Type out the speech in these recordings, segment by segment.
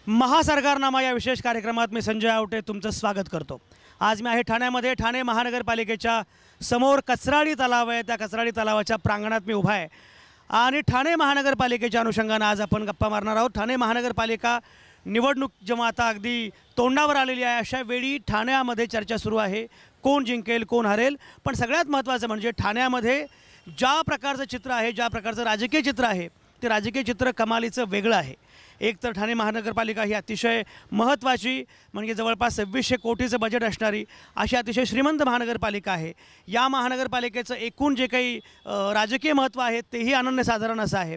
महासरकारनामा या विशेष कार्यक्रमात मी संजय आवटे तुमचं स्वागत करतो। आज मी आहे ठाण्यामध्ये। ठाणे महानगरपालिकेच्या समोर कचराळी तलाव आहे। त्या कचराळी तलावाच्या प्रांगणात मी उभा आहे आणि ठाणे महानगरपालिकेच्या अनुषंगाने आज आपण गप्पा मारणार आहोत। ठाणे महानगरपालिका निवडणूक जेव्हा आता अगदी तोंडावर आलेली आहे अशा वेळी ठाण्यामध्ये चर्चा सुरू आहे, कोण जिंकेल कोण हरेल। पण सगळ्यात महत्त्वाचं म्हणजे ठाण्यामध्ये ज्या प्रकारचं चित्र आहे, ज्या प्रकारचं राजकीय चित्र आहे, ते राजकीय चित्र कमालीचं वेगळं आहे। एक तर ठाणे महानगरपालिका ही अतिशय महत्त्वाची म्हणजे जवळपास 2600 कोटीचं बजेट असणारी अशी अतिशय श्रीमंत महानगरपालिका आहे। या महानगरपालिकेचं एकूण जे काही राजकीय महत्त्व आहे तेही अनन्यसाधारण असं आहे।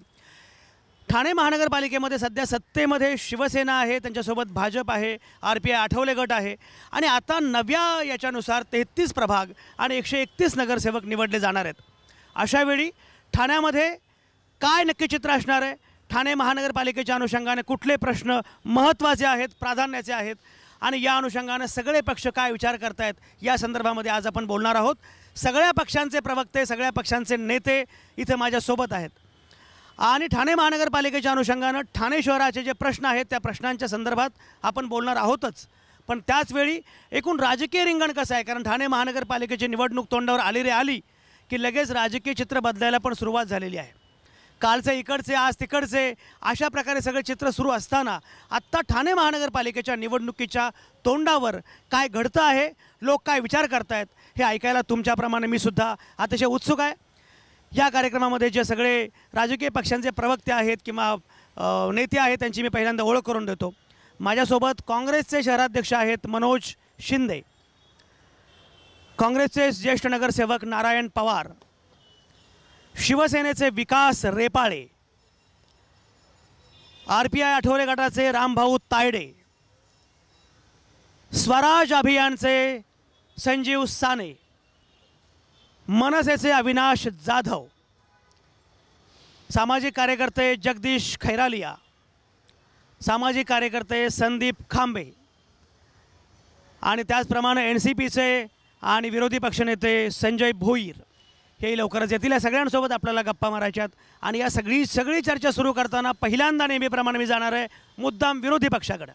ठाणे महानगरपालिकेमध्ये सध्या सत्तेमध्ये शिवसेना आहे, त्यांच्यासोबत भाजप आहे, RPI आठवले गट आहे आणि आता नव्या याच्यानुसार 33 प्रभाग आणि 131 नगरसेवक निवडले जाणार आहेत। अशावेळी ठाण्यामध्ये काय नक्की चित्र असणार आहे, ठाणे महानगरपालिकेच्या अनुषंगाने कुठले प्रश्न महत्त्वाचे आहेत, प्राधान्याचे आहेत आणि या अनुषंगाने सगळे पक्ष काय विचार करतायत या संदर्भामध्ये आज आपण बोलणार आहोत। सगळ्या पक्षांचे प्रवक्ते, सगळ्या पक्षांचे नेते इथे माझ्यासोबत आहेत आणि ठाणे महानगरपालिकेच्या अनुषंगाने ठाणे शहराचे जे प्रश्न आहेत त्या प्रश्नांच्या संदर्भात आपण बोलणार आहोतच। पण त्याचवेळी एकूण राजकीय रिंगण कसं आहे, कारण ठाणे महानगरपालिकेची निवडणूक तोंडावर आली की लगेच राजकीय चित्र बदलायला पण सुरुवात झालेली आहे। कालचे इकडचे आज तिकडचे अशा प्रकारे सगळे चित्र सुरू असताना आत्ता ठाणे महानगरपालिकेच्या निवडणुकीच्या तोंडावर काय घडतं आहे, लोक काय विचार करतायत हे ऐकायला तुमच्याप्रमाणे मी सुद्धा अतिशय उत्सुक आहे। या कार्यक्रमामध्ये जे सगळे राजकीय पक्षांचे प्रवक्ते आहेत किंवा नेते आहेत त्यांची मी पहिल्यांदा ओळख करून देतो। माझ्यासोबत काँग्रेसचे शहराध्यक्ष आहेत मनोज शिंदे, काँग्रेसचे ज्येष्ठ नगरसेवक नारायण पवार, शिवसेनेचे विकास रेपाळे, RPI आठवले गटाचे रामभाऊ तायडे, स्वराज अभियानचे संजीव साने, मनसेचे अविनाश जाधव, सामाजिक कार्यकर्ते जगदीश खैरालिया, सामाजिक कार्यकर्ते संदीप खांबे आणि त्याचप्रमाणे NCPचे आणि विरोधी पक्षनेते संजय भोईर हे लवकरच येतील। या सगळ्यांसोबत आपल्याला गप्पा मारायच्यात आणि या सगळी चर्चा सुरू करताना पहिल्यांदा नेहमीप्रमाणे मी जाणार आहे मुद्दाम विरोधी पक्षाकडे,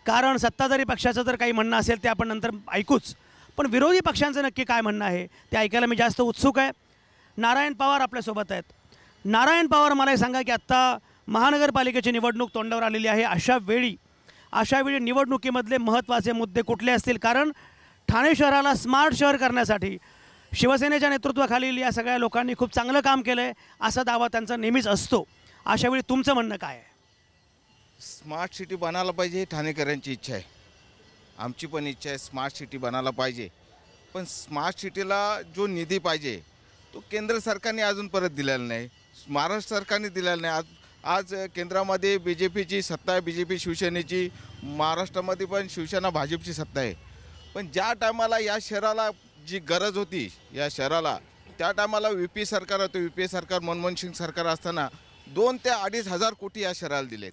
कारण सत्ताधारी पक्षाचं तर काही म्हणणं असेल ते आपण नंतर ऐकूच, पण विरोधी पक्षांचं नक्की काय म्हणणं आहे ते ऐकायला मी जास्त उत्सुक आहे। नारायण पवार आपल्यासोबत आहेत। नारायण पवार, मला हे सांगा की आत्ता महानगरपालिकेची निवडणूक तोंडावर आलेली आहे, अशा वेळी निवडणुकीमधले महत्त्वाचे मुद्दे कुठले असतील, कारण ठाणे शहराला स्मार्ट शहर करण्यासाठी शिवसेनेच्या नेतृत्वाखालील या सगळ्या लोकांनी खूप चांगलं काम केलं आहे असा दावा त्यांचा नेहमीच असतो। अशावेळी तुमचं म्हणणं काय आहे? स्मार्ट सिटी बनायला पाहिजे, ठाणेकरांची इच्छा आहे, आमची पण इच्छा आहे स्मार्ट सिटी बनायला पाहिजे। पण स्मार्ट सिटीला जो निधी पाहिजे तो केंद्र सरकारने अजून परत दिलेला नाही, महाराष्ट्र सरकारने दिलेला नाही। आज केंद्रामध्ये BJPची सत्ता आहे, BJP शिवसेनेची, महाराष्ट्रामध्ये पण शिवसेना भाजपची सत्ता आहे। पण ज्या टायमाला या शहराला जी गरज होती या शहराला त्या टायमाला UP सरकार होतं, UP सरकार मनमोहन सिंग सरकार असताना 2 ते 2.5 हजार कोटी या शहराला दिलेत।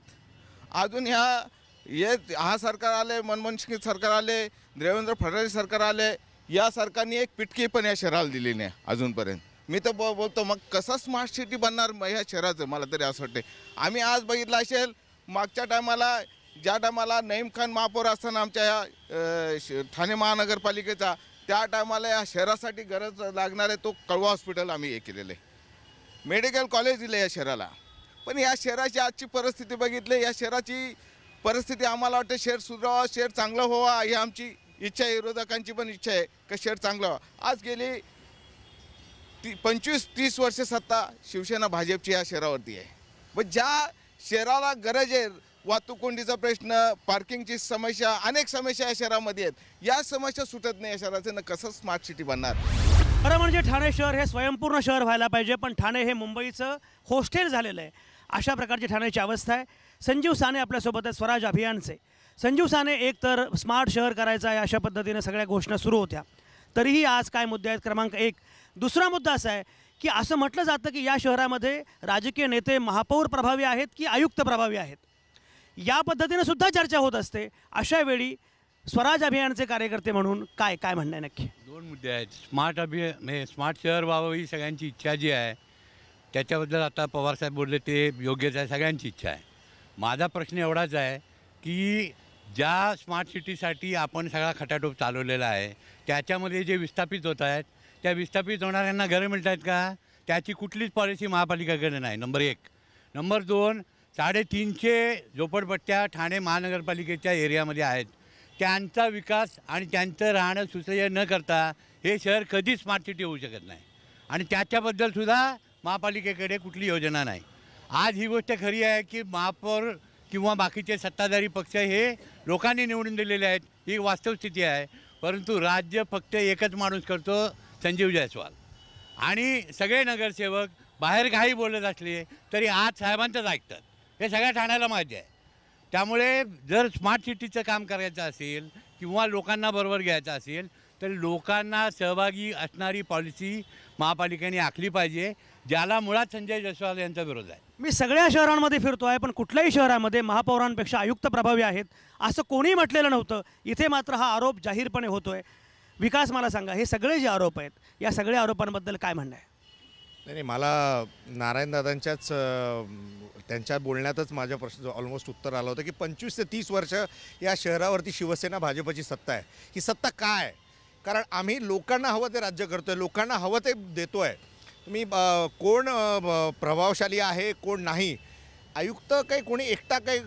अजून हा सरकार आले, मनमोहन सिंग सरकार आले, देवेंद्र फडणवीस सरकार आले, या सरकारने एक पिटकी पण या शहराला दिली नाही अजूनपर्यंत। मी तर बोलतो मग कसं स्मार्ट सिटी बनणार ह्या शहराचं, मला तरी असं वाटते। आम्ही आज बघितलं असेल मागच्या टायमाला ज्या टायमाला नईम खान महापौर असताना आमच्या ह्या ठाणे महानगरपालिकेचा, त्या टायमाला या शहरासाठी गरज लागणार आहे तो कळवा हॉस्पिटल आम्ही हे केलेलं आहे, मेडिकल कॉलेज दिलं या शहराला। पण या शहराची आजची परिस्थिती बघितली, या शहराची परिस्थिती आम्हाला वाटते शहर सुधारावा, शहर चांगलं व्हावा ही आमची इच्छा आहे, विरोधकांची पण इच्छा आहे की शहर चांगलं व्हावं। आज गेली 25-30 वर्ष सत्ता शिवसेना भाजपची या शहरावरती आहे, पण ज्या शहराला गरज आहे, वाहतूक कोंडीचा प्रश्न, पार्किंगची समस्या, अनेक समस्या या शहरामध्ये आहेत, या समस्या सुटत नाही या शहराचं, कसं स्मार्ट सिटी बनणार? खरं म्हणजे ठाणे शहर हे स्वयंपूर्ण शहर व्हायला पाहिजे, पण ठाणे हे मुंबईचं हॉस्टेल झालेलं आहे, अशा प्रकारची ठाण्याची अवस्था आहे। संजीव साने आपल्यासोबत आहे, स्वराज अभियानचे। संजीव साने, एक तर स्मार्ट शहर करायचं आहे अशा पद्धतीने सगळ्या घोषणा सुरू होत्या, तरीही आज काय मुद्दे आहेत? क्रमांक 1, दुसरा मुद्दा असा आहे की असं म्हटलं जातं की या शहरामध्ये राजकीय नेते महापौर प्रभावी आहेत की आयुक्त प्रभावी आहेत, या पद्धतीने सुद्धा चर्चा होत असते। अशा वेळी स्वराज अभियानचे कार्यकर्ते म्हणून काय म्हणणं आहे नक्की? 2 मुद्दे आहेत। स्मार्ट शहर व्हावं ही सगळ्यांची इच्छा जी आहे त्याच्याबद्दल आता पवारसाहेब बोलले ते योग्यच आहे, सगळ्यांची इच्छा आहे। माझा प्रश्न एवढाच आहे की ज्या स्मार्ट सिटीसाठी आपण सगळा खटाटोप चालवलेला आहे त्याच्यामध्ये जे विस्थापित होत आहेत त्या विस्थापित होणाऱ्यांना घरं मिळत आहेत का, त्याची कुठलीच पॉलिसी महापालिकेकडे नाही. नंबर 1. नंबर 2, 350 झोपडपट्ट्या ठाणे महानगरपालिकेच्या एरियामध्ये आहेत. त्यांचा विकास आणि त्यांचं राहणं सुसह्य न करता हे शहर कधीच स्मार्ट सिटी होऊ शकत नाही आणि त्याच्याबद्दलसुद्धा महापालिकेकडे कुठली योजना नाही. आज ही गोष्ट खरी आहे की महापौर किंवा बाकीचे सत्ताधारी पक्ष हे लोकांनी निवडून दिलेले आहेत, ही वास्तवस्थिती आहे. परंतु राज्य फक्त एकच माणूस करतो, संजीव जयस्वाल. आणि सगळे नगरसेवक बाहेर काही बोलत असले तरी आज साहेबांचंच ऐकतात, हे सगळ्या ठाण्याला माहिती आहे. त्यामुळे जर स्मार्ट सिटीचं काम करायचं असेल किंवा लोकांना बरोबर घ्यायचं असेल तर लोकांना सहभागी असणारी पॉलिसी महापालिकेने आखली पाहिजे, ज्याला मुळात संजय जयस्वाल यांचा विरोध आहे. मी सगळ्या शहरांमध्ये फिरतो आहे, पण कुठल्याही शहरामध्ये महापौरांपेक्षा आयुक्त प्रभावी आहेत असं कोणीही म्हटलेलं नव्हतं. इथे मात्र हा आरोप जाहीरपणे होतोय. विकास, मला सांगा, हे सगळे जे आरोप आहेत या सगळ्या आरोपांबद्दल काय म्हणणं आहे? नाही, मला नारायणदादांच्याच त्यांच्या बोलण्यातच माझ्या प्रश्न ऑलमोस्ट उत्तर आलं होतं की 25 ते 30 वर्ष या शहरावरती शिवसेना भाजपची सत्ता आहे. ही सत्ता काय? कारण आम्ही लोकांना हवं ते राज्य करतो आहे, लोकांना हवं ते देतो आहे. तुम्ही कोण प्रभावशाली आहे कोण नाही, आयुक्त काही कोणी एकटा काही.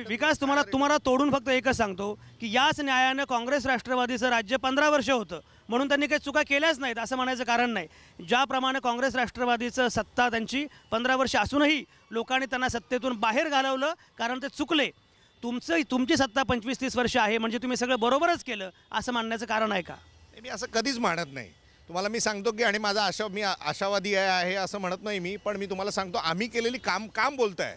विकास तुम्हाला तोडून फक्त एकच सांगतो की याच न्यायानं काँग्रेस राष्ट्रवादीचं राज्य 15 वर्ष होतं म्हणून त्यांनी काही चुका केल्याच नाहीत असं म्हणायचं कारण नाही. ज्याप्रमाणे काँग्रेस राष्ट्रवादीचं सत्ता त्यांची 15 वर्ष असूनही लोकांनी त्यांना सत्तेतून बाहेर घालवलं कारण ते चुकले. तुमची सत्ता 25-30 वर्ष आहे म्हणजे तुम्ही सगळं बरोबरच केलं असं मानण्याचं कारण आहे का? मी असं कधीच मानत नाही. तुम्हाला मी सांगतो की आणि माझा मी आशावादी आहे असं म्हणत नाही मी, पण मी तुम्हाला सांगतो आम्ही केलेली काम बोलत आहे.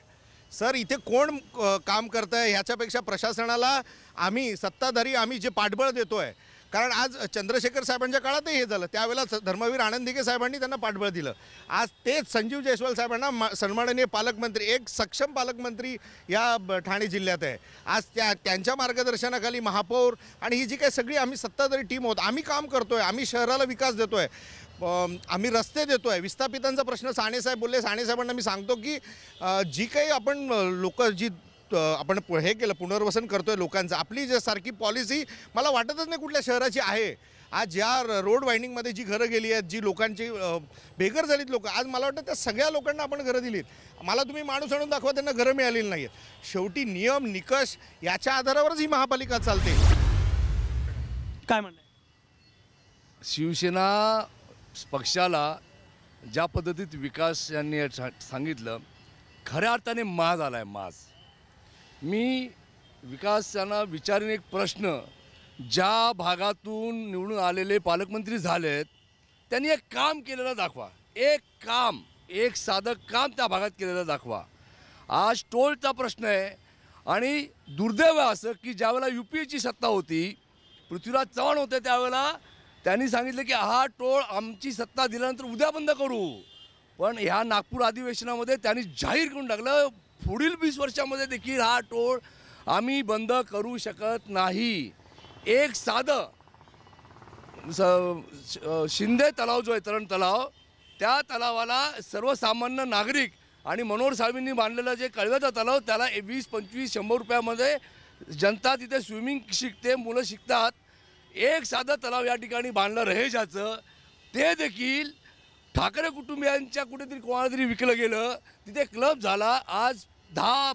सर, इथे कोण काम करतं आहे ह्याच्यापेक्षा प्रशासनाला आम्ही सत्ताधारी आम्ही जे पाठबळ देतो आहे. कारण आज चंद्रशेखर साहेबांच्या काळातही हे झालं, त्यावेळेला धर्मवीर आनंद दिघे साहेबांनी त्यांना पाठबळ दिलं. आज तेच संजीव जयस्वाल साहेबांना सन्माननीय पालकमंत्री, एक सक्षम पालकमंत्री या ठाणे जिल्ह्यात आहे. आज त्यांच्या मार्गदर्शनाखाली महापौर आणि ही जी काही सगळी आम्ही सत्ताधारी टीम आहोत, आम्ही काम करतो आहे, आम्ही शहराला विकास देतो आहे, आम्ही रस्ते देतो आहे. विस्थापितांचा प्रश्न सानेसाहेब बोलले, सानेसाहेबांना मी सांगतो की जी काही आपण आपण हे केलं पुनर्वसन करतो आहे लोकांचं, आपली जे सारखी पॉलिसी मला वाटतच नाही कुठल्या शहराची आहे. आज ज्या रोड वाइंडिंगमध्ये जी घरं गेली आहेत, जी लोकांची बेघर झालीत लोक, आज मला वाटतं त्या सगळ्या लोकांना आपण घरं दिलीत. मला तुम्ही माणूस आणून दाखवा त्यांना घरं मिळालेली नाही आहेत. शेवटी नियम निकष याच्या आधारावरच ही महापालिका चालते. काय म्हणणं आहे? शिवसेना पक्षाला ज्या पद्धतीत विकास यांनी सांगितलं, खऱ्या अर्थाने माज आला आहे, माज. मी विकास यांना विचारेन एक प्रश्न, ज्या भागातून निवडून आलेले पालकमंत्री झालेत त्यांनी एक काम केलेलं दाखवा, एक साधं काम त्या भागात केलेलं दाखवा. आज टोलचा प्रश्न आहे आणि दुर्दैव असं की ज्यावेळेला UPAची सत्ता होती, पृथ्वीराज चव्हाण होते, त्यावेळेला त्यांनी सांगितलं की हा टोळ आमची सत्ता दिल्यानंतर उद्या बंद करू. पण ह्या नागपूर अधिवेशनामध्ये त्यांनी जाहीर करून टाकलं पुढील 20 वर्षामध्ये देखील हा टोळ आम्ही बंद करू शकत नाही. एक साधं शिंदे तलाव जो आहे, तरण तलाव, त्या तलावाला सर्वसामान्य नागरिक आणि मनोहर साहेबांनी बांधलेलं जे कळव्याचा तलाव, त्याला 20-25-100 रुपयामध्ये जनता तिथे स्विमिंग शिकते, मुलं शिकतात. एक साधं तलाव या ठिकाणी बांधलं रहेजाचं, ते देखील ठाकरे कुटुंबियांच्या कुठेतरी कोणाला तरी विकलं गेलं. तिथे क्लब झाला. आज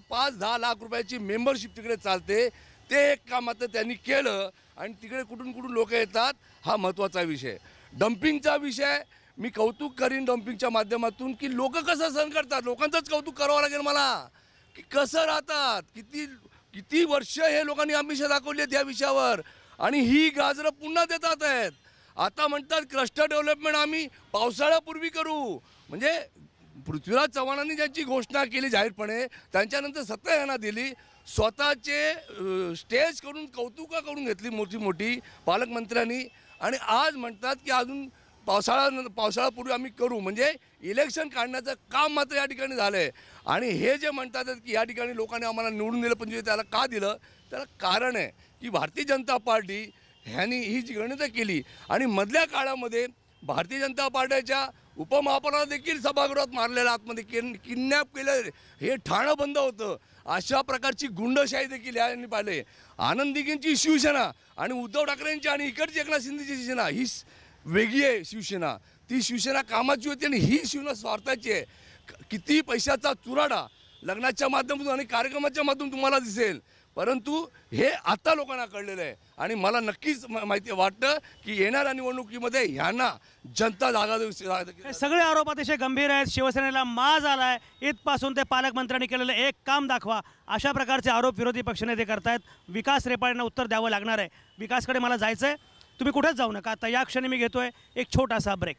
5-10 लाख रुपयाची मेंबरशिप तिकडे चालते. ते एक काम आता त्यांनी केलं आणि तिकडे कुठून लोक येतात, हा महत्त्वाचा विषय. डम्पिंगचा विषय मी कौतुक करीन डम्पिंगच्या माध्यमातून की लोक कसं सहन करतात. लोकांचंच कौतुक करावं लागेल मला की कसं राहतात, किती वर्ष हे लोकांनी आमिषं दाखवली आहेत या विषयावर आणि ही गाजरं पुन्हा देतात आहेत. आता म्हणतात क्लस्टर डेव्हलपमेंट आम्ही पावसाळ्यापूर्वी करू. म्हणजे पृथ्वीराज चव्हाणांनी ज्यांची घोषणा केली जाहीरपणे, त्यांच्यानंतर सत्ता यांना दिली, स्वतःचे स्टेज करून कौतुका करून घेतली मोठी पालकमंत्र्यांनी आणि आज म्हणतात की अजून पावसाळ्यापूर्वी आम्ही करू. म्हणजे इलेक्शन काढण्याचं काम मात्र या ठिकाणी झालं आहे. आणि हे जे म्हणतात की या ठिकाणी लोकांनी आम्हाला निवडून दिलं, पण त्याला का दिलं, त्याला कारण आहे की भारतीय जनता पार्टी ह्यांनी ही जी गणितं केली आणि मधल्या काळामध्ये भारतीय जनता पार्टीच्या उपमहापौराला देखील सभागृहात मारलेलं, आतमध्ये किडनॅप केलं, हे ठाणं बंद होतं. अशा प्रकारची गुंडशाही देखील यांनी पाहिले. आनंद दिघेंची शिवसेना आणि उद्धव ठाकरेंची आणि इकडची एकनाथ शिंदेची शिवसेना ही वेगळी आहे. शिवसेना ती शिवसेना कामाची होती आणि ही शिवसेना स्वार्थाची आहे. किती पैशाचा चुराडा लग्नाच्या माध्यमातून आणि कार्यक्रमाच्या माध्यमातून तुम्हाला दिसेल, परंतु हे आता लोकांना कळलेलं आहे. आणि मला नक्कीच माहिती वाटतं की येणाऱ्या निवडणुकीमध्ये ह्यांना जनता जागा देऊ. हे सगळे आरोप अतिशय गंभीर आहेत. शिवसेनेला माज आलाय, इथपासून ते पालकमंत्र्यांनी केलेलं एक काम दाखवा, अशा प्रकारचे आरोप विरोधी पक्षनेते करतायत. विकास रेपाळेंना उत्तर द्यावं लागणार आहे. विकासकडे मला जायचं आहे, तुम्ही कुठेच जाऊ नका. आता या क्षणी मी घेतोय एक छोटासा ब्रेक.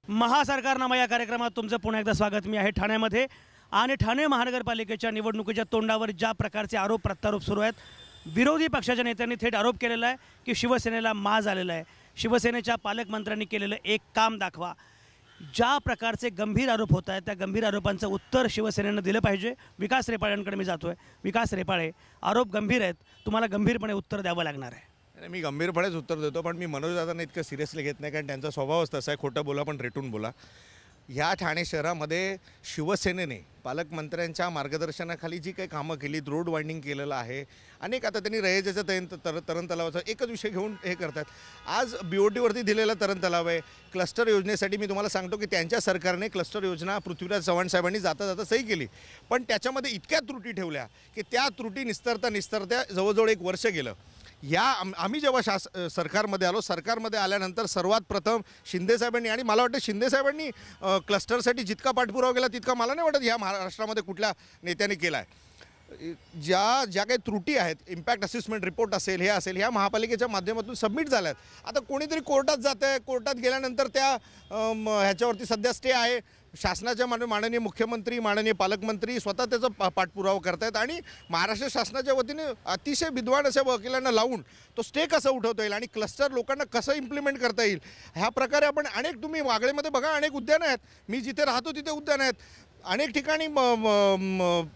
महासरकारनामा या कार्यक्रमात तुमचं पुन्हा एकदा स्वागत. मी आहे ठाण्यामध्ये आणि ठाणे महानगरपालिकेच्या निवडणुकीच्या तोंडावर ज्या प्रकारचे आरोप प्रत्यारोप सुरू आहेत, विरोधी पक्षाच्या नेत्यांनी थेट आरोप केलेला आहे की शिवसेनेला माज आलेला आहे. शिवसेनेच्या पालकमंत्र्यांनी केलेलं एक काम दाखवा. ज्या प्रकारचे गंभीर आरोप होत आहेत त्या गंभीर आरोपांचं उत्तर शिवसेनेनं दिलं पाहिजे. विकास रेपाळेंकडे मी जातोय. विकास रेपाळे, आरोप गंभीर आहेत, तुम्हाला गंभीरपणे उत्तर द्यावं लागणार आहे. मी गंभीरपणेच उत्तर देतो, पण मी मनोज दादांना इतकं सिरियसली घेत नाही, कारण त्यांचा स्वभावच तसा आहे, खोटं बोला पण रेटून बोला. ह्या ठाणे शहरामध्ये शिवसेनेने पालकमंत्र्यांच्या मार्गदर्शनाखाली जी काही कामं केली, रोड वाइंडिंग केलेलं आहे, अनेक आता त्यांनी रयतेचं तरण तलावाचा एकच विषय घेऊन हे करतात. आज BOTवरती दिलेला तरण तलाव आहे. क्लस्टर योजनेसाठी मी तुम्हाला सांगतो की त्यांच्या सरकारने क्लस्टर योजना पृथ्वीराज चव्हाण साहेबांनी जाता जाता सही केली, पण त्याच्यामध्ये इतक्या त्रुटी ठेवल्या की त्या त्रुटी निस्तरता जवळजवळ 1 वर्ष गेलं. आम्ही जेव्हा सरकारमध्ये आलो, सरकारमध्ये आल्यानंतर सर्वात प्रथम शिंदेसाहेबांनी, आणि मला वाटतं शिंदेसाहेबांनी क्लस्टरसाठी जितका पाठपुरावा केला तितका मला नाही वाटत ह्या महाराष्ट्रामध्ये कुठल्या नेत्याने केला आहे. ज्या काही त्रुटी आहेत, इम्पॅक्ट असेसमेंट रिपोर्ट असेल, हे असेल, ह्या महापालिकेच्या माध्यमातून सबमिट झाल्यात. आता कोणीतरी कोर्टात जातं आहे, कोर्टात गेल्यानंतर त्या ह्याच्यावरती सध्या स्टे आहे. शासनाच्या माननीय मुख्यमंत्री, माननीय पालकमंत्री स्वतः त्याचा पाठपुरावा करत आहेत आणि महाराष्ट्र शासनाच्या वतीने अतिशय विद्वान अशा वकिलांना लावून तो स्टे कसा उठवता येईल आणि क्लस्टर लोकांना कसं इम्प्लिमेंट करता येईल, ह्या प्रकारे आपण अनेक, तुम्ही वागळेमध्ये बघा, अनेक उद्यानं आहेत. मी जिथे राहतो तिथे उद्यानं आहेत. अनेक ठिकाणी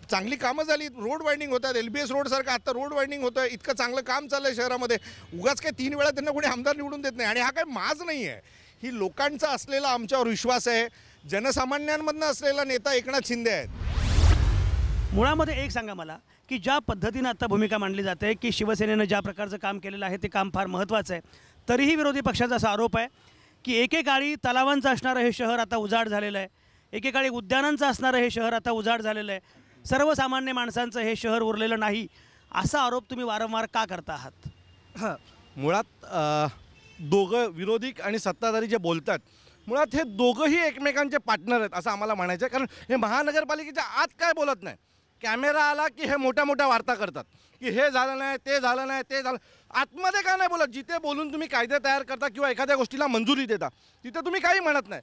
चांगली कामं झाली, रोड वाइंडिंग होतात. LBS रोडसारखं आता रोड वाइंडिंग होतं. इतकं चांगलं काम चाललं आहे शहरामध्ये. उगाच काय 3 वेळा त्यांना कोणी आमदार निवडून देत नाही. आणि हा काय माज नाही आहे, ही लोकांचा असलेला आमच्यावर विश्वास आहे. जनसामान्यांमधनं असलेला नेता एकनाथ शिंदे आहेत. मुळामध्ये एक सांगा मला की ज्या पद्धतीनं आता भूमिका मांडली जाते की शिवसेनेनं ज्या प्रकारचं काम केलेलं आहे ते काम फार महत्त्वाचं आहे, तरीही विरोधी पक्षाचा असा आरोप आहे की एकेकाळी तलावांचं असणारं हे शहर आता उजाड झालेलं आहे, एकेकाळी उद्यानांचं असणारं हे शहर आता उजाड झालेलं आहे, सर्वसामान्य माणसांचं हे शहर उरलेलं नाही, असा आरोप तुम्ही वारंवार का करता आहात? मुळात दोघं विरोधी आणि सत्ताधारी जे बोलतात, मुळात हे दोघंही एकमेकांचे पार्टनर आहेत असं आम्हाला म्हणायचं आहे. कारण हे महानगरपालिकेच्या आत काय बोलत नाही, कॅमेरा आला की हे मोठ्या मोठ्या वार्ता करतात की हे झालं नाही, ते झालं नाही, ते झालं. आतमध्ये काय नाही बोलत. जिथे बोलून तुम्ही कायदे तयार करता किंवा एखाद्या गोष्टीला मंजुरी देता तिथे तुम्ही काही म्हणत नाही.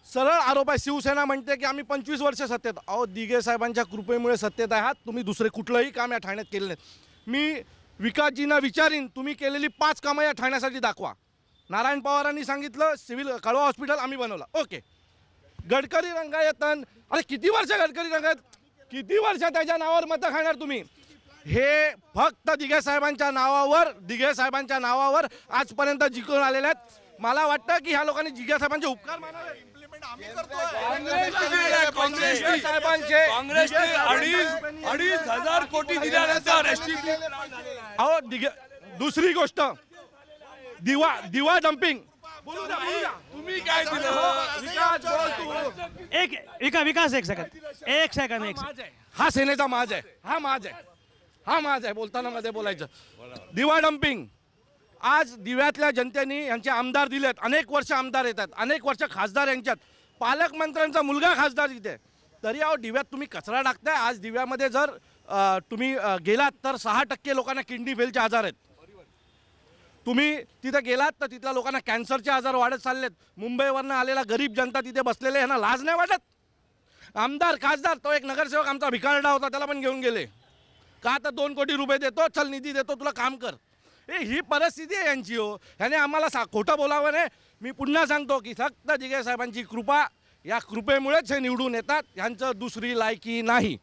सरळ आरोप आहे. शिवसेना म्हणते की आम्ही 25 वर्ष सत्तेत. अहो, दिघे साहेबांच्या कृपेमुळे सत्तेत आहात तुम्ही. दुसरे कुठलंही काम या ठाण्यात केलं नाही. मी विकासजींना विचारीन, तुम्ही केलेली 5 कामं या ठाण्यासाठी दाखवा. नारायण पवारांनी सांगितलं सिव्हिल कळवा हॉस्पिटल आम्ही बनवला, ओके. गडकरी रंगायतन, अरे किती वर्ष गडकरी रंगायत, किती वर्ष त्याच्या नावावर मतं खाणार तुम्ही? हे फक्त दिघे साहेबांच्या नावावर आजपर्यंत जिंकून आलेले आहेत. मला वाटतं की ह्या लोकांनी दिघे साहेबांचे उपकार मानावे. काँग्रेसने 2,500 कोटी दिल्यानंतर अहो, दुसरी गोष्ट, दिवा डम्पिंग. तुम्ही काय दिलं? विकास एक सेकंद. हा सेनेचा माज आहे, हा माज आहे बोलताना मध्ये बोलायचं. दिवा डम्पिंग. आज दिव्यातल्या जनतेने यांचे आमदार दिलेत, अनेक वर्ष आमदार येतात, अनेक वर्ष खासदार यांच्यात, पालकमंत्र्यांचा मुलगा खासदार इथे, तरी अहो दिव्यात तुम्ही कचरा टाकताय. आज दिव्यामध्ये जर तुम्ही गेलात तर 6% लोकांना किडनी फेलचे आजार आहेत. तुम्ही तिथे गेलात तर तिथल्या लोकांना कॅन्सरचे आजार वाढत चाललेत. मुंबईवरनं आलेला गरीब जनता तिथे बसलेले, ह्यांना लाज नाही वाटत? आमदार खासदार, तो एक नगरसेवक आमचा भिकारडा होता, त्याला पण घेऊन गेले का? तर 2 कोटी रुपये देतो, चल निधी देतो, तुला काम कर. ही परिस्थिती आहे यांची. हो, ह्याने आम्हाला खोटं बोलावं नाही. मी पुन्हा सांगतो की फक्त दिघे साहेबांची कृपा, या कृपेमुळेच हे निवडून येतात, यांचं दुसरी लायकी नाही.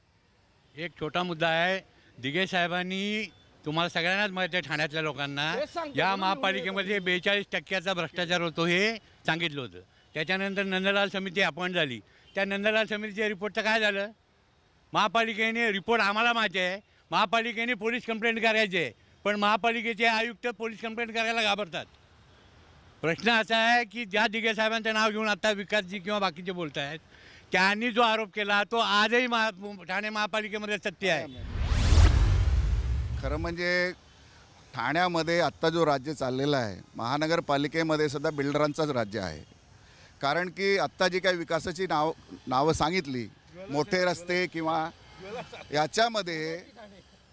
एक छोटा मुद्दा आहे. दिघे साहेबांनी तुम्हाला सगळ्यांनाच माहिती आहे ठाण्यातल्या लोकांना या महापालिकेमध्ये 42% भ्रष्टाचार होतो हे सांगितलं होतं. त्याच्यानंतर नंदलाल समिती अपॉइंट झाली. त्या नंदलाल समितीच्या रिपोर्टचं काय झालं? महापालिकेने रिपोर्ट आम्हाला माहिती आहे, महापालिकेने पोलीस कंप्लेंट करायची आहे, पण महापालिकेचे आयुक्त पोलीस कंप्लेंट करायला घाबरतात. प्रश्न असा आहे की ज्या दिघे साहेबांचं नाव घेऊन आता विकासजी किंवा बाकीचे बोलत आहेत त्यांनी जो आरोप केला तो आजही ठाणे महापालिकेमध्ये सत्य आहे. खरं म्हणजे ठाण्यामध्ये आत्ता जो राज्य चाललेला आहे, महानगरपालिकेमध्ये सुद्धा बिल्डरांचंच राज्य आहे. कारण की आत्ता जी काही विकासाची नावं सांगितली, मोठे रस्ते किंवा याच्यामध्ये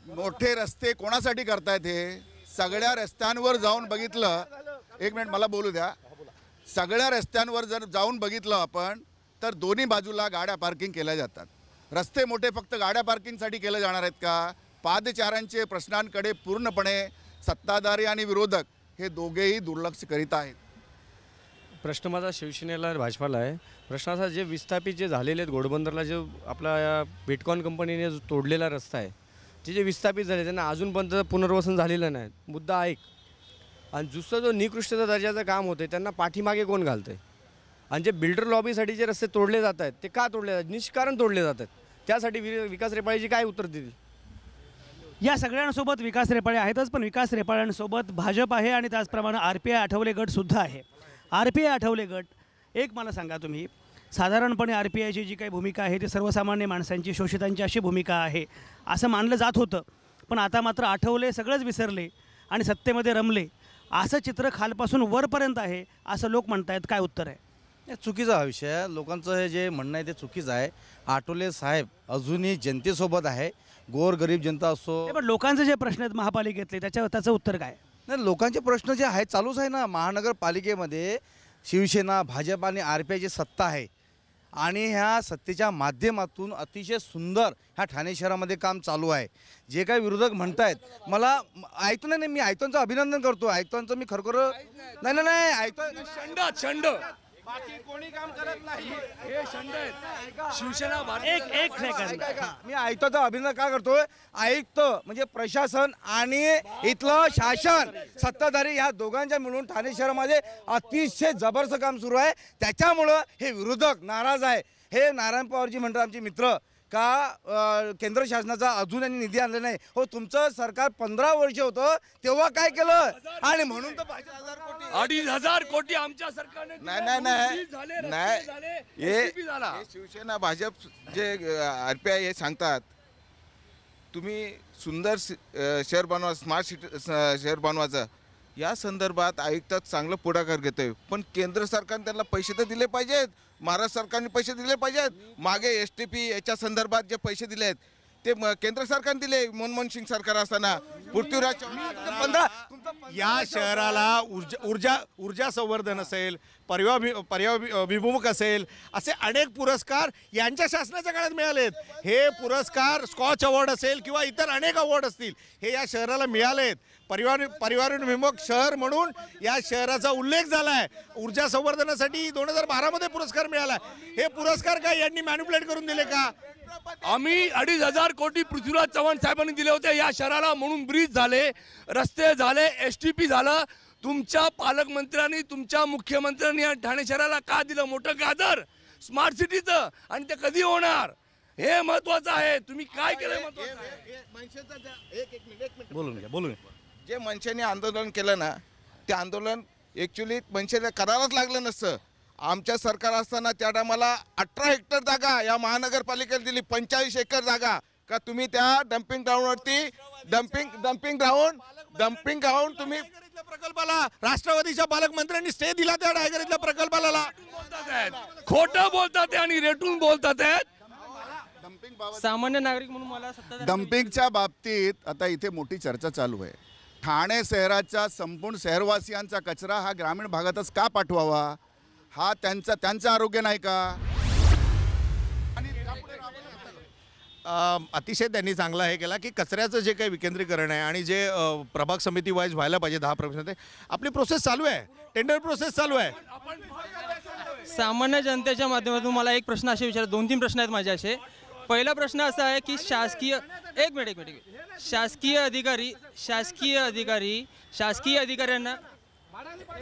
मोठे रस्ते कोणासाठी करतायत? हे सगळ्या रस्त्यांवर जाऊन बघितलं, एक मिनिट मला बोलू द्या, सगळ्या रस्त्यांवर जर जाऊन बघितलं आपण तर दोन्ही बाजूला गाड्या पार्किंग केल्या जातात. रस्ते मोठे फक्त गाड्या पार्किंगसाठी केले जाणार आहेत का? पादचाऱ्यांचे प्रश्नांकडे पूर्णपणे सत्ताधारी आणि विरोधक हे दोघेही दुर्लक्ष करीत आहेत. प्रश्न माझा शिवसेनेला भाजपाला आहे. प्रश्न असा, जे विस्थापित जे झालेले आहेत घोडबंदरला, जो आपला या बिटकॉइन कंपनीने जो तोडलेला रस्ता आहे, ते जे विस्थापित झाले त्यांना अजूनपर्यंत पुनर्वसन झालेलं नाही. मुद्दा ऐक. आणि दुसरा जो निकृष्ट दर्जाचं काम होतं त्यांना पाठीमागे कोण घालतं आहे? आणि जे बिल्डर लॉबीसाठी जे रस्ते तोडले जात आहेत ते का तोडले जातात? निष्कारण तोडले जातात. त्यासाठी विकास रेपाळीजी काय उत्तर देतील? या सगळ्यांसोबत विकास रेपाळे आहेतच, पण विकास रेपाळ्यांसोबत भाजप आहे आणि त्याचप्रमाणे RPI आठवले गटसुद्धा आहे. RPI आठवले गट, एक मला सांगा तुम्ही, साधारणपणे RPIची जी काही भूमिका आहे ती सर्वसामान्य माणसांची, शोषितांची अशी भूमिका आहे असं मानलं जात होतं. पण आता मात्र आठवले सगळंच विसरले आणि सत्तेमध्ये रमले असं चित्र खालपासून वरपर्यंत आहे असं लोक म्हणतायत. काय उत्तर आहे? चुकीचा हा विषय आहे. लोकांचं हे जे म्हणणं आहे ते चुकीचं आहे. आठवले साहेब अजूनही जनतेसोबत आहे, गोरगरीब जनता असो. पण लोकांचे जे प्रश्न आहेत महापालिकेतले त्याचं उत्तर काय? नाही, लोकांचे प्रश्न जे आहेत चालूच आहे ना. महानगरपालिकेमध्ये शिवसेना, भाजप आणि RPIची सत्ता आहे आणि ह्या सत्तेच्या माध्यमातून अतिशय सुंदर ह्या ठाणे शहरामध्ये काम चालू आहे. जे काही विरोधक म्हणतायत, मला आयुक्त नाही, मी आयुक्तांचं अभिनंदन करतो. आयुक्तांचं मी खरोखर नाही आयुक्त छंड बाकी कोणी काम करत नाही. हे छंद आहेत. शिवसेना एक सेकंद. मी आयुक्ताचं अभिनंदन का करतोय? आयुक्त म्हणजे प्रशासन आणि इथलं शासन, सत्ताधारी ह्या दोघांच्या मिळून ठाणे शहरामध्ये अतिशय जबरदस्त काम सुरू आहे. त्याच्यामुळं हे विरोधक नाराज आहे. हे नारायण पवारजी म्हणतात आमचे मित्र का केंद्र शासनाचा अजून यांनी निधी आणला नाही. हो, तुमचं सरकार 15 वर्ष होतं तेव्हा काय केलं? आणि म्हणून तर 2,500 कोटी आमच्या सरकारने हे शिवसेना भाजप जे RPI हे सांगतात, तुम्ही सुंदर शहर बनवा, स्मार्ट सिटी शहर बनवायचं, या संदर्भात आयुक्त चांगलं पुढाकार घेतोय. पण केंद्र सरकारने त्यांना पैसे तर दिले पाहिजेत. महाराष्ट्र सरकारने पैसे दिले पाहिजेत. मागे STP याच्या संदर्भात जे पैसे दिले आहेत ते केंद्र सरकारने दिले. मनमोहन सिंग सरकार असताना पृथ्वीराज चव्हाण. या शहराला ऊर्जा संवर्धन असेल, पर्यावरण असेल, असे अनेक पुरस्कार यांच्या शासनाच्या काळात मिळालेत. हे पुरस्कार स्कॉच अवॉर्ड असेल किंवा इतर अनेक अवॉर्ड असतील, हे या शहराला मिळालेत. पर्यावरणविमुख शहर म्हणून या शहराचा उल्लेख झाला आहे. ऊर्जा संवर्धनासाठी 2012 पुरस्कार मिळाला. हे पुरस्कार काय यांनी मॅन्युप्युलेट करून दिले का? आम्ही 2,500 कोटी पृथ्वीराज चव्हाण साहेबांनी दिले होते या शहराला, म्हणून ब्रिज झाले, रस्ते झाले, STP झालं. तुमच्या पालकमंत्र्यांनी, तुमच्या मुख्यमंत्र्यांनी या ठाणे शहराला का दिलं मोठं गाजर स्मार्ट सिटीचं? आणि ते कधी होणार हे महत्वाचं आहे. तुम्ही काय केलं? बोलून जे मनसेने आंदोलन केलं ना, ते आंदोलन ॲक्च्युली मनसेला करायलाच लागलं नसतं. आमच्या सरकार असताना त्या टायमाला 18 हेक्टर जागा या महानगरपालिकेला दिली, 45 एकर जागा. का तुम्ही त्या डम्पिंग ग्राउंडवरती डम्पिंग ग्राउंड तुम्ही प्रकल्पाला राष्ट्रवादीच्या पालकमंत्र्यांनी स्टे दिला त्या डायगरीतल्या प्रकल्पाला. खोटं बोलतात आणि रेटून बोलतात. सामान्य नागरिक म्हणून मला डम्पिंगच्या बाबतीत आता इथे मोठी चर्चा चालू आहे. ठाणे शहराच्या संपूर्ण शहरवासियांचा कचरा हा ग्रामीण भागातच का पाठवावा? हा त्यांचं आरोग्य नाही का? अतिशय त्यांनी चांगला हे केला की कचऱ्याचं जे काही विकेंद्रीकरण आहे आणि जे प्रभाग समिती वाईज व्हायला पाहिजे 10%, आपली प्रोसेस चालू आहे, टेंडर प्रोसेस चालू आहे. सामान्य जनतेच्या माध्यमातून मला एक प्रश्न असे विचार, 2-3 प्रश्न आहेत माझे असे पहिला प्रश्न असा आहे की एक मिनिट शासकीय अधिकाऱ्यांना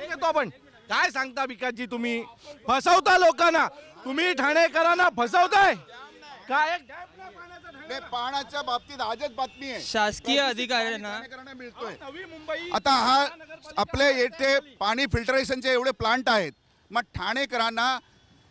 येतो आपण. काय सांगता विकासजी, तुम्ही फसवता लोकांना, तुम्ही ठाणेकरांना फसवताय. काय एक नाही, पाण्याच्या बाबतीत आजच बातमी आहे. शासकीय अधिकाऱ्यांना ठाणेकरांना मिळतोय. नवी मुंबई आता हा आपले येथे पाणी फिल्टरेशनचे एवढे प्लांट आहेत, मग ठाणेकरांना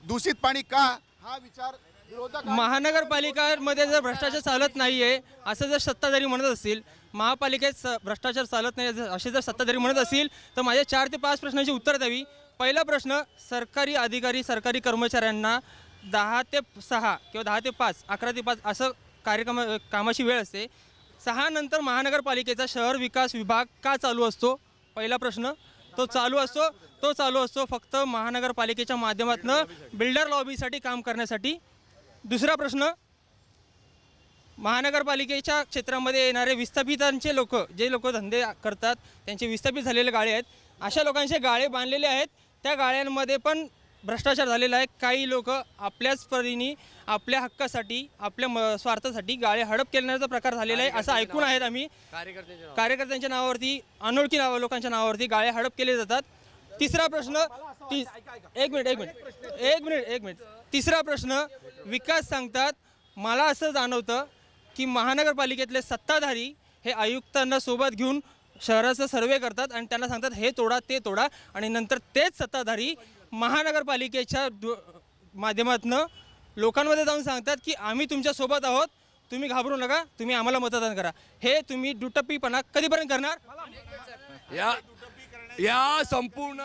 दूषित पाणी का, हा विचार विरोधक महानगरपालिकांमध्ये जर भ्रष्टाचार चालत नाहीये असं जर सत्ताधारी म्हणत असतील, महापालिकेत भ्रष्टाचार चालत नाही असे जर सत्ताधारी म्हणत असतील, तर माझ्या 4 ते 5 प्रश्नांची उत्तर द्यावी. पहिला प्रश्न, सरकारी अधिकारी सरकारी कर्मचाऱ्यांना 10 ते 6 किंवा 10 ते 5, 11 ते 5 असं कामाची वेळ असते. 6 नंतर महानगरपालिकेचा शहर विकास विभाग का चालू असतो? पहिला प्रश्न. तो चालू असतो फक्त महानगरपालिकेच्या माध्यमातून बिल्डर लॉबीसाठी काम करण्यासाठी. दुसरा प्रश्न, महानगरपालिकेच्या क्षेत्रामध्ये येणारे विस्थापितांचे लोक, जे लोक धंदे करतात त्यांचे विस्थापित झालेले गाळे आहेत, अशा लोकांचे गाळे बांधलेले आहेत. त्या गाळ्यांमध्ये पण भ्रष्टाचार झालेला आहे. काही लोक आपल्याच परीने आपल्या हक्कासाठी आपल्या स्वार्थासाठी गाळे हडप केल्याचा प्रकार झालेला आहे असं ऐकून आहेत आम्ही. कार्यकर्त्यांच्या नावावरती, अनोळखी लोकांच्या नावावरती गाळे हडप केले जातात. तिसरा प्रश्न, एक मिनिट. तिसरा प्रश्न, विकास सांगतात, मला असं जाणवतं की महानगरपालिकेतले सत्ताधारी हे आयुक्तांना सोबत घेऊन शहराचा सर्वे करतात आणि त्यांना सांगतात हे तोडा ते तोडा, आणि नंतर तेच सत्ताधारी महानगरपालिकेच्या माध्यमातून लोकांमध्ये जाऊन सांगतात की आम्ही तुमच्या सोबत आहोत, तुम्ही घाबरू नका, तुम्ही आम्हाला मतदान करा. हे तुम्ही दुटप्पीपणा कधीपर्यंत करणार? या संपूर्ण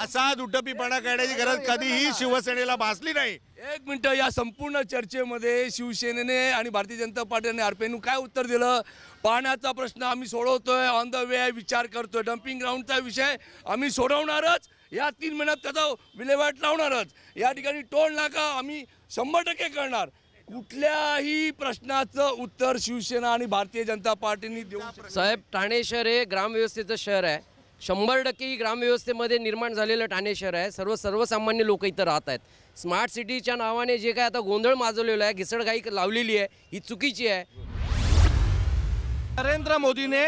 असा दुटप्पीपणा करण्याची गरज कधीही शिवसेनेला भासली नाही. एक मिनिट, या संपूर्ण चर्चेमध्ये शिवसेनेने आणि भारतीय जनता पार्टीने आरपीआयनं काय उत्तर दिलं? पाण्याचा प्रश्न आम्ही सोडवतोय, ऑन द वे विचार करतोय, डम्पिंग ग्राउंडचा विषय आम्ही सोडवणारच, या 3 महिन्यात त्याचा विल्हेवाट लावणारच. या ठिकाणी टोल नाका आम्ही 100% करणार. कुठल्याही प्रश्नाचं उत्तर शिवसेना आणि भारतीय जनता पार्टीने देऊ शकत. साहेब, ठाणे शहर हे ग्रामव्यवस्थेचं शहर आहे. 100% ही ग्रामव्यवस्थेमध्ये निर्माण झालेलं ठाणे शहर आहे. सर्वसामान्य लोक इथं राहत आहेत. स्मार्ट सिटीच्या नावाने जे काय आता गोंधळ माजवलेला आहे, घिसडघाई लावलेली आहे, ही चुकीची आहे. नरेंद्र मोदीने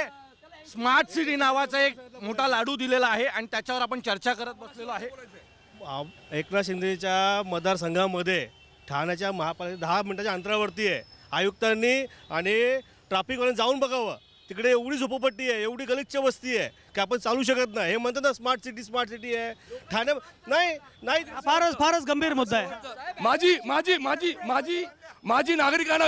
स्मार्ट सिटी नावाचा एक मोठा लाडू दिलेला आहे आणि त्याच्यावर आपण चर्चा करत बसलेलो आहे. एकनाथ शिंदेच्या मतदारसंघामध्ये ठाण्याच्या महापालिका 10 मिनिटाच्या अंतरावरती आहे. आयुक्तांनी आणि ट्रॅफिकवाल्यांनी जाऊन बघावं. तिकडे एवढी झोपडपट्टी आहे, एवढी गलिच्छ वस्ती आहे की आपण चालू शकत नाही. हे म्हणतात ना स्मार्ट सिटी आहे. ठाणे नाही फारच गंभीर मुद्दा आहे. माझी नागरिकांना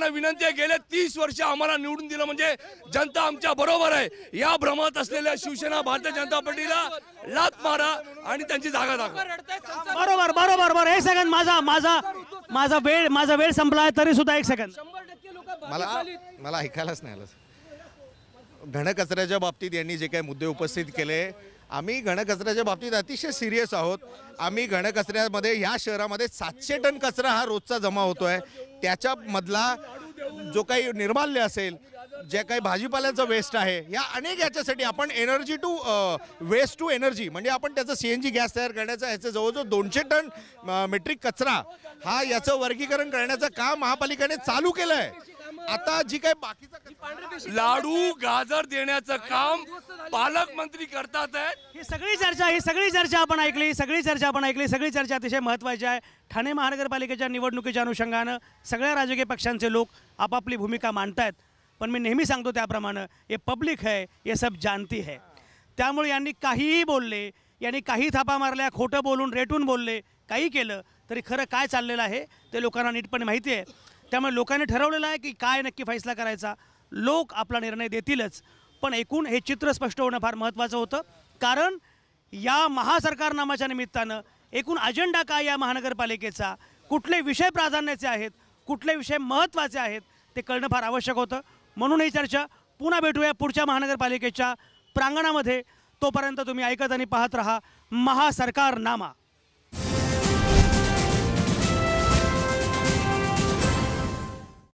विनंती आहे, गेले 30 वर्ष आम्हाला निवडून दिलं म्हणजे जनता आमच्या बरोबर आहे. या भ्रमात असलेल्या शिवसेना भारतीय जनता पार्टीला लात मारा आणि त्यांची जागा दाखवा. बरोबर. एक सेकंद, माझा वेळ संपला तरी सुद्धा 1 सेकंद. मला ऐकायलाच नाही आलं. घनकचऱ्याच्या बाबतीत यांनी जे काही मुद्दे उपस्थित केले, आम्ही घनकचऱ्याच्या बाबतीत अतिशय सिरियस आहोत. आम्ही घनकचऱ्यामध्ये ह्या शहरामध्ये 700 टन कचरा हा रोजचा जमा होतोय. त्याच्यामधला जो काही निर्माल्य असेल, जे काही भाजीपाल्याचं वेस्ट आहे, या अनेक याच्यासाठी आपण energy to waste to energy म्हणजे आपण त्याचं CNG गॅस तयार करण्याचा ह्याचं जवळजवळ 200 टन मेट्रिक कचरा हा याचं वर्गीकरण करण्याचं काम महापालिकेने चालू केलं आहे. आता जी काही बाकीचं लाडू गाजर देण्याचं काम पालकमंत्री करतात आहेत. ही सगळी चर्चा आपण ऐकली. सगळी चर्चा अतिशय महत्त्वाची आहे. ठाणे महानगरपालिकेच्या निवडणुकीच्या अनुषंगानं सगळ्या राजकीय पक्षांचे लोक आपापली भूमिका मांडतायत. पण मी नेहमी सांगतो त्याप्रमाणे ये पब्लिक है, ये सब जानती है. त्यामुळे यांनी काहीही बोलले, यांनी काही थापा मारल्या, खोटं बोलून रेटून बोलले, काही केलं तरी खरं काय चाललेलं आहे ते लोकांना नीटपणे माहिती आहे. त्यामुळे लोकांनी ठरवलेलं आहे की काय नक्की फैसला करायचा. लोक आपला निर्णय देतीलच. पण एकूण हे चित्र स्पष्ट होणं फार महत्त्वाचं होतं. कारण या महासरकार नामाच्या निमित्तानं एकूण अजेंडा काय या महानगरपालिकेचा, कुठले विषय प्राधान्याचे आहेत, कुठले विषय महत्त्वाचे आहेत ते कळणं फार आवश्यक होतं. म्हणून ही चर्चा पुन्हा भेटूया पुढच्या महानगरपालिकेच्या प्रांगणामध्ये. तोपर्यंत तुम्ही ऐकत आणि पाहत रहा महासरकारनामा.